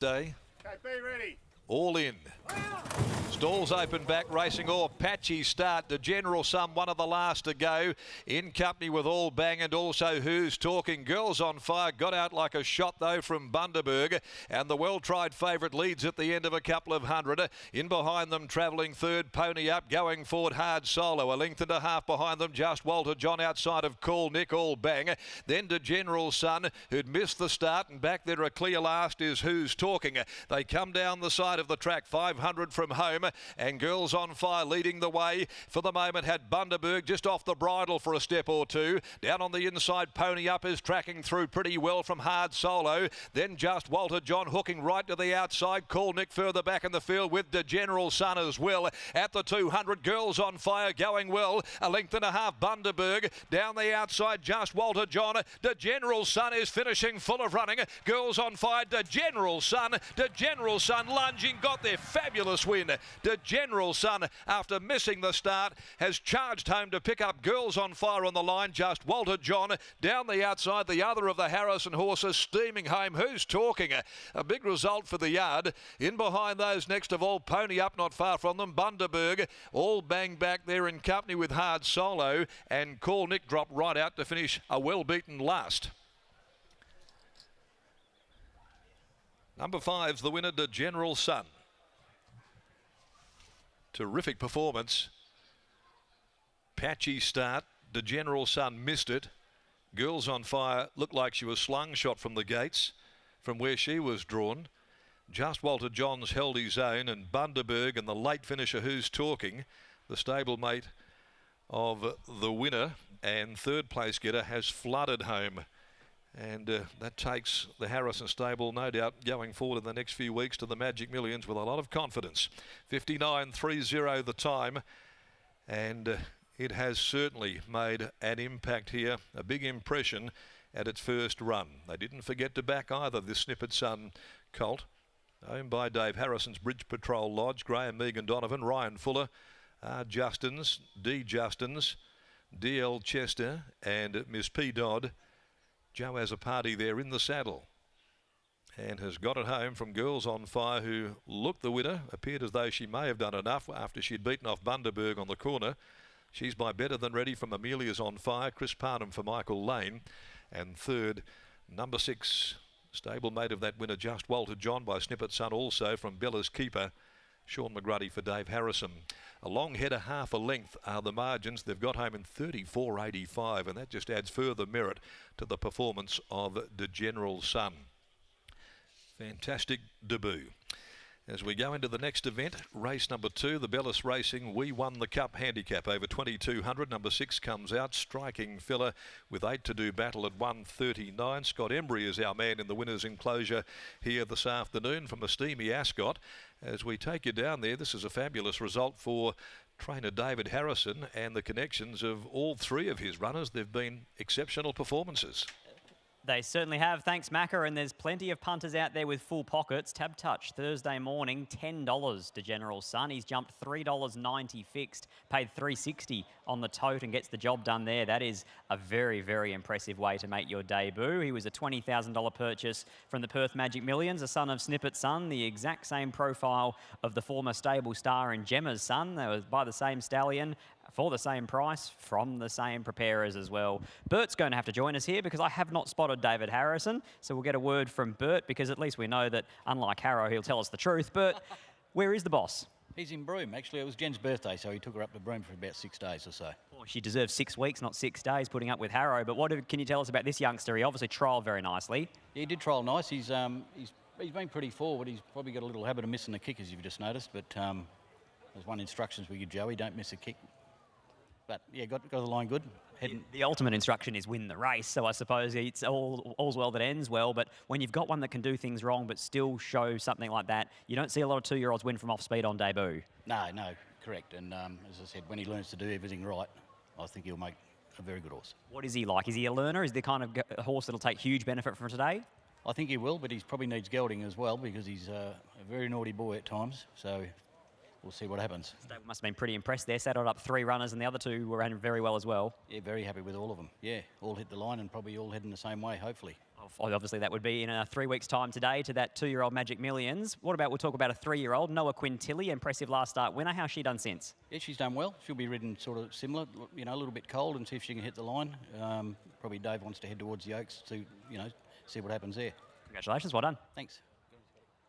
Day. Okay, be ready. All in. Stalls open back, racing off. Patchy start. The General Sun, one of the last to go. In company with All Bang and also Who's Talking. Girls on Fire got out like a shot though from Bundaberg. And the well-tried favourite leads at the end of a couple of hundred. In behind them, travelling third, Pony Up. Going forward, Hard Solo. A length and a half behind them, just Walter John outside of Call Nick, All Bang. Then to General Sun, who'd missed the start. And back there a clear last is Who's Talking. They come down the side of the track, 500 from home. And Girls on Fire leading the way for the moment. Had Bundaberg just off the bridle for a step or two. Down on the inside, Pony Up is tracking through pretty well from Hard Solo. Then just Walter John hooking right to the outside. Call Nick further back in the field with the General Sun as well. At the 200, Girls on Fire going well. A length and a half, Bundaberg. Down the outside, just Walter John. The General Sun is finishing full of running. Girls on Fire, the General Sun. The General Sun lunging, got their fabulous win. The General Sun, after missing the start, has charged home to pick up Girls on Fire on the line. Just Walter John down the outside, the other of the Harrison horses steaming home. Who's Talking? A big result for the yard. In behind those, next of all, Pony Up not far from them. Bundaberg, All Bang back there in company with Hard Solo, and Call Nick dropped right out to finish a well-beaten last. Number 5's the winner, the General Sun. Terrific performance. Patchy start. The General Sun missed it. Girls on Fire looked like she was slung-shot from the gates from where she was drawn. Just Walter Johns held his own, and Bundaberg and the late finisher Who's Talking, the stablemate of the winner and third place getter, has flooded home. And that takes the Harrison stable, no doubt, going forward in the next few weeks to the Magic Millions with a lot of confidence. 59.30 the time, and it has certainly made an impact here, a big impression at its first run. They didn't forget to back either, this Snippet Sun colt, owned by Dave Harrison's Bridge Patrol Lodge, Graham Megan Donovan, Ryan Fuller, R. Justins, D. Justins, D.L. Chester and Miss P. Dodd. Joe has a party there in the saddle and has got it home from Girls on Fire, who looked the winner. Appeared as though she may have done enough after she'd beaten off Bundaberg on the corner. She's by Better Than Ready from Amelia's on Fire. Chris Parnham for Michael Lane. And third, number 6, stablemate of that winner, Just Walter John by Snippet Sun, also from Bella's Keeper, Sean McGruddy for Dave Harrison. A long header, half a length are the margins. They've got home in 34.85, and that just adds further merit to the performance of the General Sun. Fantastic debut. As we go into the next event, race number 2, the Bellis Racing We Won the Cup handicap over 2200. Number 6 comes out, striking filler with 8 to do battle at 139. Scott Embry is our man in the winner's enclosure here this afternoon from a steamy Ascot. As we take you down there, this is a fabulous result for trainer David Harrison and the connections of all 3 of his runners. They've been exceptional performances. They certainly have, thanks Macca, and there's plenty of punters out there with full pockets. Tab Touch, Thursday morning, $10 to General Sun. He's jumped $3.90 fixed, paid $3.60 on the tote and gets the job done there. That is a very, very impressive way to make your debut. He was a $20,000 purchase from the Perth Magic Millions, a son of Snippet Sun, the exact same profile of the former stable star and Gemma's son. They were by the same stallion, for the same price, from the same preparers as well. Bert's going to have to join us here because I have not spotted David Harrison. So we'll get a word from Bert, because at least we know that, unlike Harrow, he'll tell us the truth. Bert, where is the boss? He's in Broome. Actually, it was Jen's birthday, so he took her up to Broome for about 6 days or so. Oh, she deserves 6 weeks, not 6 days, putting up with Harrow. But can you tell us about this youngster? He obviously trialled very nicely. Yeah, he did trial nice. He's been pretty forward. He's probably got a little habit of missing the kick, as you've just noticed. But there's one instructions we give Joey: don't miss a kick. But yeah, got the line good. The ultimate instruction is win the race, so I suppose it's all's well that ends well. But when you've got one that can do things wrong but still show something like that, you don't see a lot of 2-year-olds win from off speed on debut. No, correct. And as I said, when he learns to do everything right, I think he'll make a very good horse. What is he like? Is he a learner? Is he the kind of horse that'll take huge benefit from today? I think he will, but he probably needs gelding as well, because he's a very naughty boy at times. So we'll see what happens. Stable must have been pretty impressed there. Saddled up 3 runners and the other 2 were running very well as well. Yeah, very happy with all of them. Yeah, all hit the line and probably all heading the same way, hopefully. Obviously, that would be in 3 weeks' time today to that 2-year-old Magic Millions. What about, we'll talk about a 3-year-old, Noah Quintilly, impressive last start winner. How's she done since? Yeah, she's done well. She'll be ridden sort of similar, you know, a little bit cold and see if she can hit the line. Probably Dave wants to head towards the Oaks to, you know, see what happens there. Congratulations, well done. Thanks.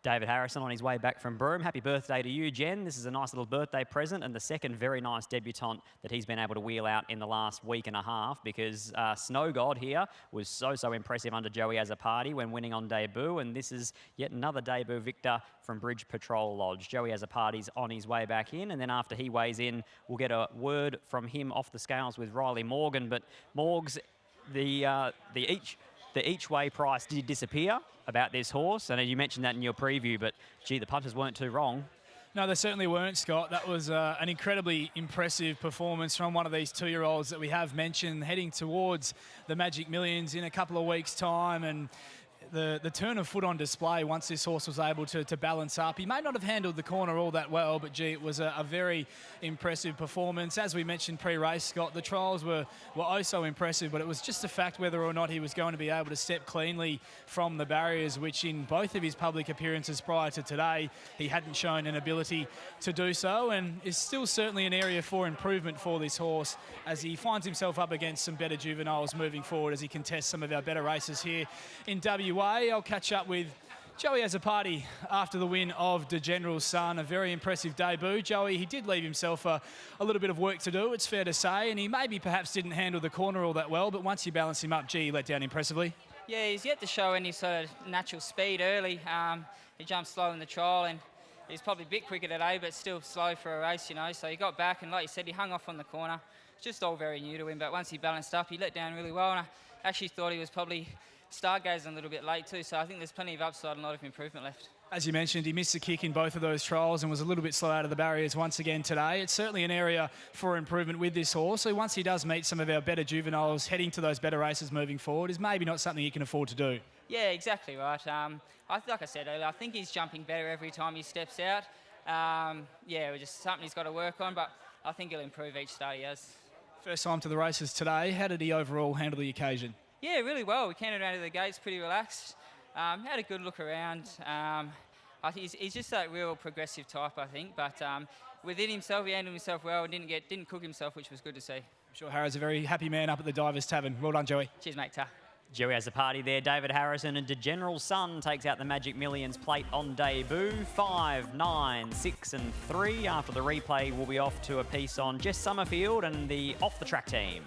David Harrison on his way back from Broome. Happy birthday to you, Jen. This is a nice little birthday present and the second very nice debutant that he's been able to wheel out in the last week and a half, because Snow God here was so impressive under Joey Azzopardi when winning on debut, and this is yet another debut victor from Bridge Patrol Lodge. Joey Azzopardi's on his way back in, and then after he weighs in, we'll get a word from him off the scales with Riley Morgan. But Morgs, the each way price did disappear about this horse, and you mentioned that in your preview, but gee, the punters weren't too wrong. No, they certainly weren't, Scott. That was an incredibly impressive performance from one of these 2-year-olds that we have mentioned, heading towards the Magic Millions in a couple of weeks' time, and the turn of foot on display once this horse was able to balance up. He may not have handled the corner all that well, but gee, it was a very impressive performance. As we mentioned pre-race, Scott, the trials were oh so impressive, but it was just a fact whether or not he was going to be able to step cleanly from the barriers, which in both of his public appearances prior to today, he hadn't shown an ability to do so, and is still certainly an area for improvement for this horse as he finds himself up against some better juveniles moving forward as he contests some of our better races here in WA. I'll catch up with Joey Azzopardi after the win of De General's Son. A very impressive debut. Joey, he did leave himself a little bit of work to do, it's fair to say, and he maybe perhaps didn't handle the corner all that well, but once you balance him up, gee, he let down impressively. Yeah, he's yet to show any sort of natural speed early. He jumped slow in the trial, and he's probably a bit quicker today, but still slow for a race, you know. So he got back, and like you said, he hung off on the corner. It's just all very new to him, but once he balanced up, he let down really well, and I actually thought he was probably stargazing a little bit late too, so I think there's plenty of upside and a lot of improvement left. As you mentioned, he missed a kick in both of those trials and was a little bit slow out of the barriers once again today. It's certainly an area for improvement with this horse, so once he does meet some of our better juveniles heading to those better races moving forward, is maybe not something he can afford to do. Yeah, exactly right. Like I said earlier, I think he's jumping better every time he steps out. Yeah, just something he's got to work on, but I think he'll improve each start he has. First time to the races today. How did he overall handle the occasion? Yeah, really well. We came around to the gates pretty relaxed. Had a good look around. I think he's just that real progressive type, I think. But within himself, he handled himself well and didn't cook himself, which was good to see. I'm sure Harry's a very happy man up at the Divers Tavern. Well done, Joey. Cheers, mate. Ta. Joey Azzopardi there, David Harrison, and De General's Son takes out the Magic Millions plate on debut. 5, 9, 6 and 3. After the replay, we'll be off to a piece on Jess Summerfield and the off-the-track team.